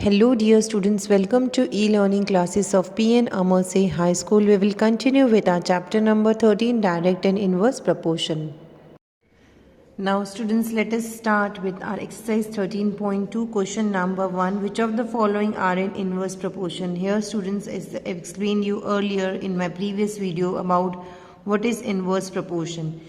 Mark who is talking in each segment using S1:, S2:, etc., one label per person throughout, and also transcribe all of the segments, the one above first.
S1: Hello dear students, welcome to e-learning classes of P.N.AMERSEY High School. We will continue with our chapter number 13, direct and inverse proportion. Now students, let us start with our exercise 13.2 question number 1. Which of the following are in inverse proportion? Here students, as I explained you earlier in my previous video about what is inverse proportion.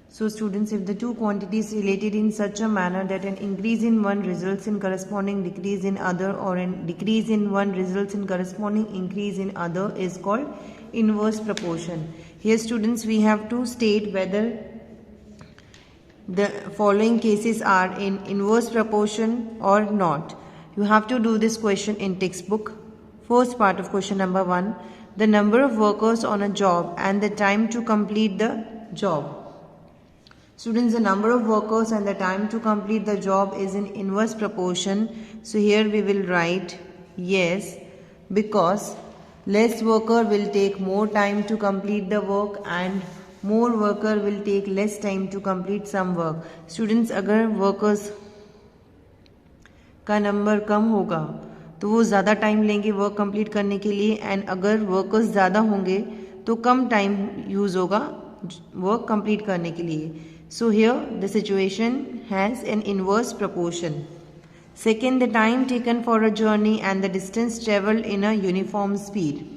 S1: So students, if the two quantities related in such a manner that an increase in one results in corresponding decrease in other, or an decrease in one results in corresponding increase in other, is called inverse proportion. Here students, we have to state whether the following cases are in inverse proportion or not. You have to do this question in textbook. First part of question number 1, the number of workers on a job and the time to complete the job. Students, the number of workers and the time to complete the job is in inverse proportion. So here we will write yes, because less worker will take more time to complete the work and more worker will take less time to complete some work. Students, अगर workers का number कम होगा तो वो ज़्यादा time लेंगे work complete करने के लिए, एंड अगर वर्कर्स ज़्यादा होंगे तो कम टाइम यूज़ होगा वर्क कंप्लीट करने के लिए. So here the situation has an inverse proportion. Second, the time taken for a journey and the distance travelled in a uniform speed.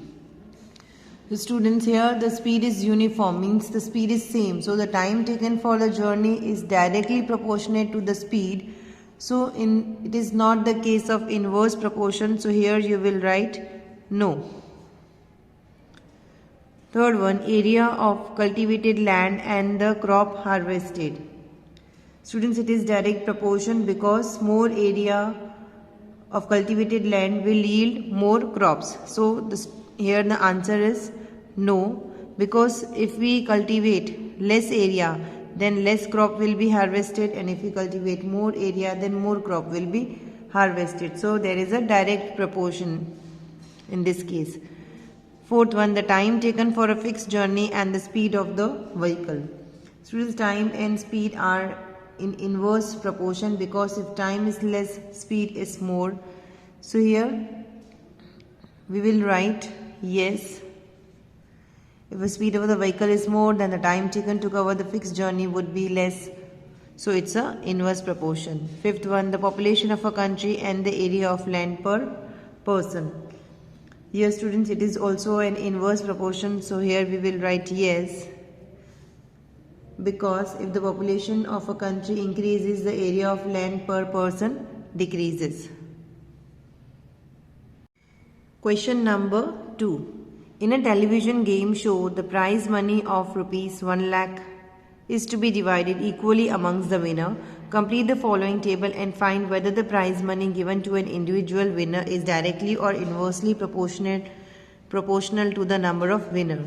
S1: The students, here the speed is uniform, means the speed is same. So the time taken for the journey is directly proportionate to the speed. So it is not the case of inverse proportion. So here you will write no. Third one, area of cultivated land and the crop harvested. Students, it is direct proportion because more area of cultivated land will yield more crops. So here the answer is no, because if we cultivate less area, then less crop will be harvested, and if we cultivate more area, then more crop will be harvested. So there is a direct proportion in this case. Fourth one, the time taken for a fixed journey and the speed of the vehicle. Students, time and speed are in inverse proportion because if time is less, speed is more. So here we will write yes. If the speed of the vehicle is more, then the time taken to cover the fixed journey would be less. So it's a inverse proportion. Fifth one, the population of a country and the area of land per person. Here students, it is also an inverse proportion. So here we will write yes, because if the population of a country increases, the area of land per person decreases. Question number 2. In a television game show, the prize money of rupees 1 lakh is to be divided equally amongst the winner. Complete the following table and find whether the prize money given to an individual winner is directly or inversely proportional to the number of winner.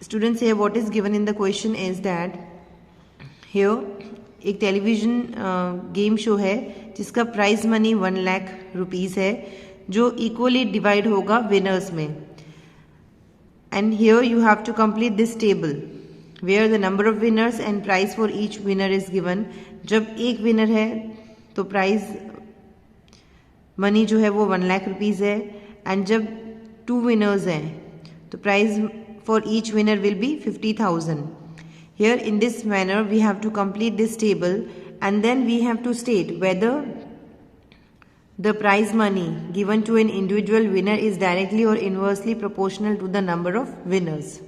S1: Students, here what is given in the question is that here एक television game show है जिसका prize money 1 lakh rupees है, जो equally divide होगा winners में. And here you have to complete this table where the number of winners and prize for each winner is given. जब एक winner है तो प्राइज मनी जो है वो 1 लाख रुपीस है, एंड जब 2 विनर्स हैं तो prize for each winner will be 50,000. Here in this manner we have to complete this table, and then we have to state whether the prize money given to an individual winner is directly or inversely proportional to the number of winners.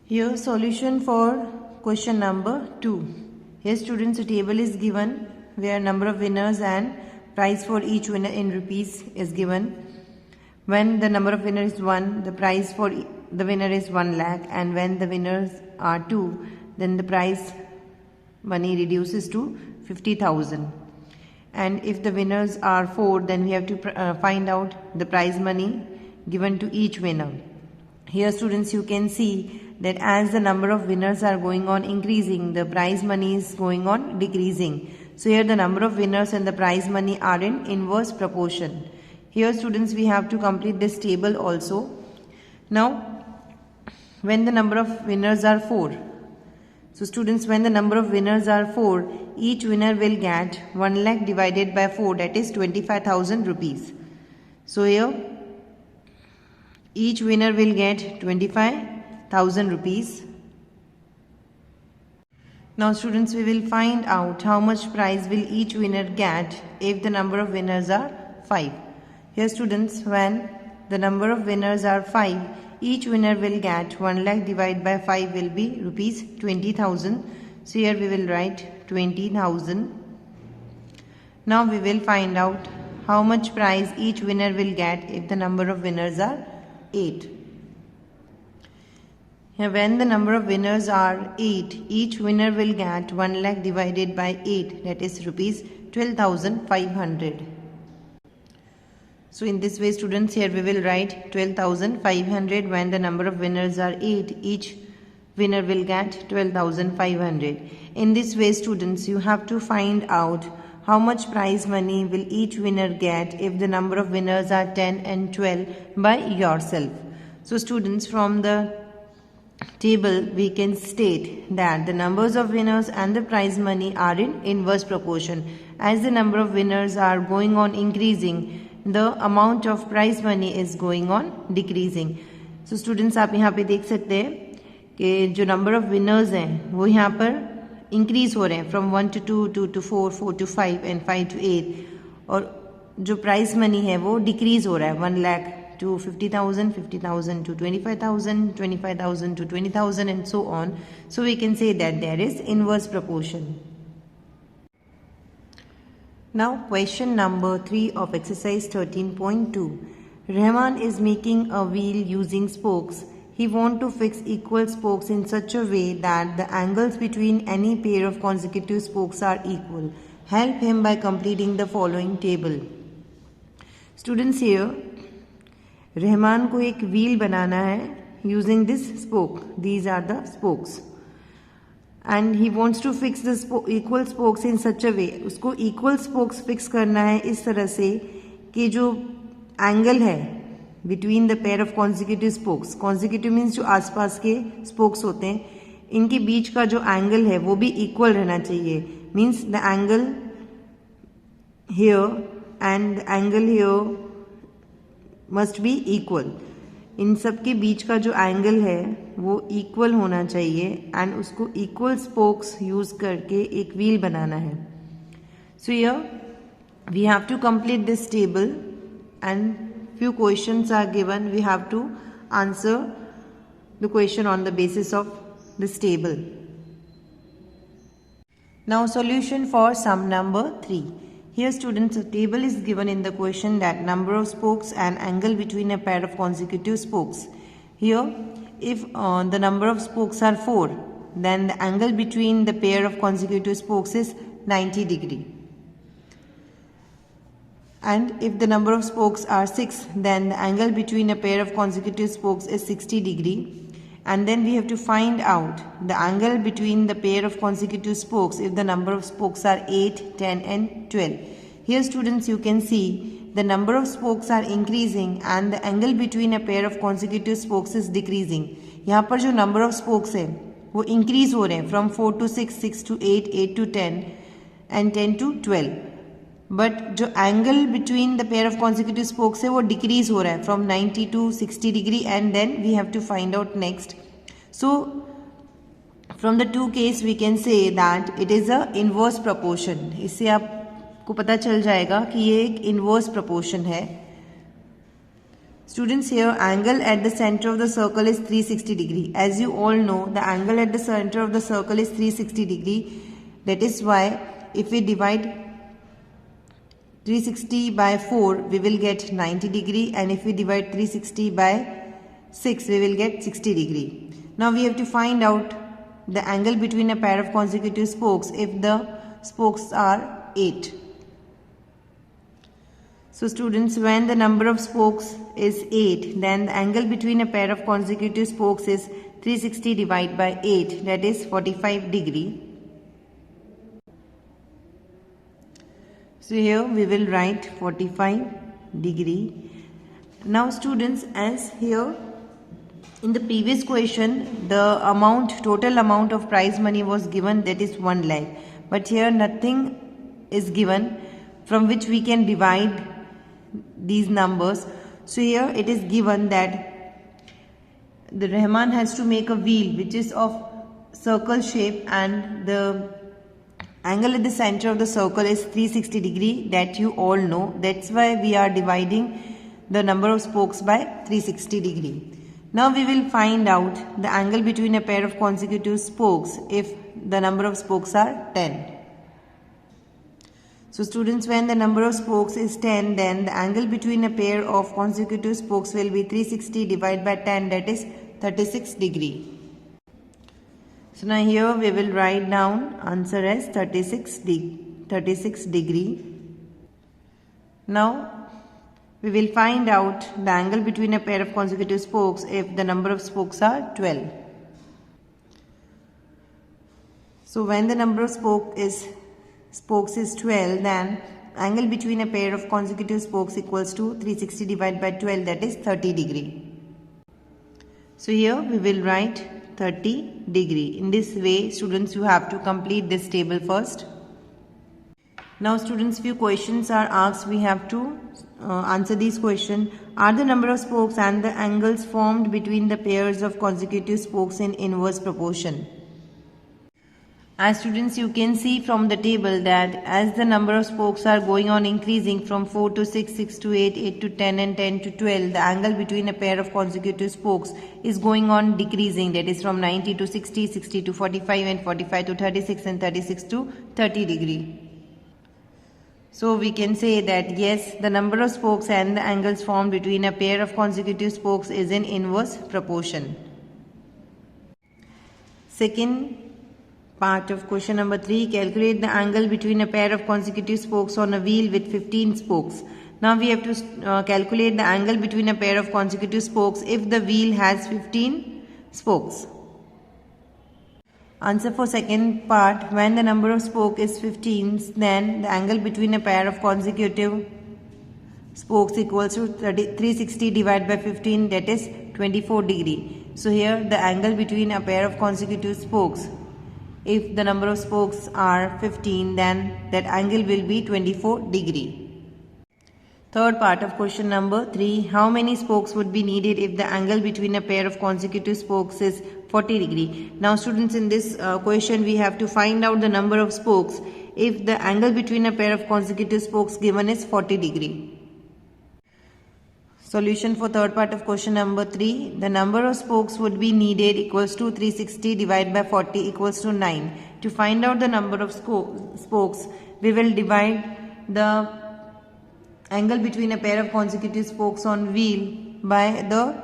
S1: Here solution for question number 2. Here students, a table is given where number of winners and prize for each winner in rupees is given. When the number of winners is 1, the prize for the winner is 1 lakh, and when the winners are 2, then the prize money reduces to 50,000. And if the winners are 4, then we have to find out the prize money given to each winner. Here students, you can see that as the number of winners are going on increasing, the prize money is going on decreasing. So here the number of winners and the prize money are in inverse proportion. Here students, we have to complete this table also. Now when the number of winners are 4, So students, when the number of winners are 4, each winner will get 1 lakh divided by 4, that is 25,000 rupees. So here each winner will get 25,000 rupees. Now students, we will find out how much prize will each winner get if the number of winners are 5. Here students, when the number of winners are 5, each winner will get 1 lakh divided by 5 will be rupees 20,000. So here we will write 20,000. Now we will find out how much prize each winner will get if the number of winners are 8. Here when the number of winners are 8, each winner will get 1 lakh divided by 8, that is rupees 12,500. So in this way students, here we will write 12,500. When the number of winners are 8, each winner will get 12,500. In this way students, you have to find out how much prize money will each winner get if the number of winners are 10 and 12 by yourself. So students, from the table we can state that the numbers of winners and the prize money are in inverse proportion. As the number of winners are going on increasing, the amount of prize money is going on decreasing. So students, आप यहाँ पे देख सकते हैं कि जो number of winners हैं वो यहाँ पर increase हो रहे हैं from 1 to 2, 2 to 4, 4 to 5 and 5 to 8, और जो prize money है वो decrease हो रहा है 1 lakh to 50,000, 50,000 to 25,000, 25,000 to 20,000 and so on. So we can say that there is inverse proportion. Now question number 3 of exercise 13.2. Rahman is making a wheel using spokes. He wants to fix equal spokes in such a way that the angles between any pair of consecutive spokes are equal. Help him by completing the following table. Students, here Rahman को एक wheel बनाना है using this spoke. These are the spokes. And he wants to fix the equal spokes in such a way. उसको equal spokes fix करना है इस तरह से कि जो angle है between the pair of consecutive spokes. Consecutive means जो आसपास के spokes होते हैं, इनके बीच का जो angle है वो भी equal रहना चाहिए. Means the angle here and the angle here must be equal. इन सब के बीच का जो एंगल है वो इक्वल होना चाहिए एंड उसको इक्वल स्पोक्स यूज करके एक व्हील बनाना है. So here we have to complete this table and few questions are given. We have to answer the question on the basis of this table. Now solution for sum number 3. Here students, a table is given in the question that number of spokes and angle between a pair of consecutive spokes. Here if the number of spokes are 4, then the angle between the pair of consecutive spokes is 90 degree. And if the number of spokes are 6, then the angle between a pair of consecutive spokes is 60 degree. And then we have to find out the angle between the pair of consecutive spokes if the number of spokes are 8, 10 and 12. Here students, you can see the number of spokes are increasing and the angle between a pair of consecutive spokes is decreasing. यहाँ पर जो number of spokes है वो increase हो रहे हैं from 4 to 6, 6 to 8, 8 to 10 and 10 to 12. But जो angle between the pair of consecutive spokes है वो decrease हो रहा है from 90 to 60 degree and then we have to find out next. So from the two case we can say that it is a inverse proportion. इससे आपको पता चल जाएगा कि ये एक inverse proportion है. Students, here angle at the center of the circle is 360 degree. As you all know, the angle at the center of the circle is 360 degree. That is why if we divide 360 by 4, we will get 90 degree, and if we divide 360 by 6, we will get 60 degree. Now we have to find out the angle between a pair of consecutive spokes if the spokes are 8. So students, when the number of spokes is 8, then the angle between a pair of consecutive spokes is 360 divided by 8, that is 45 degree. So here we will write 45 degree. Now students, as here In the previous question, the total amount of prize money was given, that is 1 lakh. But here nothing is given from which we can divide these numbers. So here it is given that the Rahman has to make a wheel which is of circle shape, and the angle at the center of the circle is 360 degree, that you all know. That's why we are dividing the number of spokes by 360 degree. Now we will find out the angle between a pair of consecutive spokes if the number of spokes are 10. So students, when the number of spokes is 10, then the angle between a pair of consecutive spokes will be 360 divided by 10, that is 36 degree. So now here we will write down answer as 36 degree. Now we will find out the angle between a pair of consecutive spokes if the number of spokes are 12. So when the number of spokes is 12, then angle between a pair of consecutive spokes equals to 360 divided by 12, that is 30 degree. So here we will write 30 degree. In this way, students, you have to complete this table first. Now students, few questions are asked. We have to answer these questions. Are the number of spokes and the angles formed between the pairs of consecutive spokes in inverse proportion? As students, you can see from the table that as the number of spokes are going on increasing from 4 to 6, 6 to 8, 8 to 10 and 10 to 12, the angle between a pair of consecutive spokes is going on decreasing, that is from 90 to 60, 60 to 45 and 45 to 36 and 36 to 30 degree. So we can say that yes, the number of spokes and the angles formed between a pair of consecutive spokes is in inverse proportion. Second part of question number 3, calculate the angle between a pair of consecutive spokes on a wheel with 15 spokes. Now we have to calculate the angle between a pair of consecutive spokes if the wheel has 15 spokes. Answer for second part, when the number of spokes is 15, then the angle between a pair of consecutive spokes equals to 360 divided by 15, that is 24 degree. So here the angle between a pair of consecutive spokes, if the number of spokes are 15, then that angle will be 24 degree. Third part of question number 3, how many spokes would be needed if the angle between a pair of consecutive spokes is 40 degree? Now students, in this question we have to find out the number of spokes if the angle between a pair of consecutive spokes given is 40 degree. Solution for third part of question number 3, the number of spokes would be needed equals to 360 divided by 40 equals to 9. To find out the number of spokes, we will divide the angle between a pair of consecutive spokes on wheel by the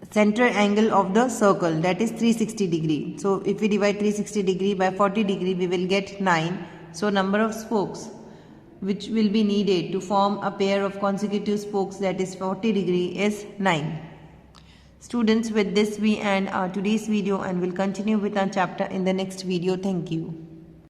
S1: center angle of the circle, that is 360 degree. So if we divide 360 degree by 40 degree, we will get 9. So number of spokes which will be needed to form a pair of consecutive spokes, that is 40 degree, is 9. Students, with this we end our today's video and will continue with our chapter in the next video. Thank you.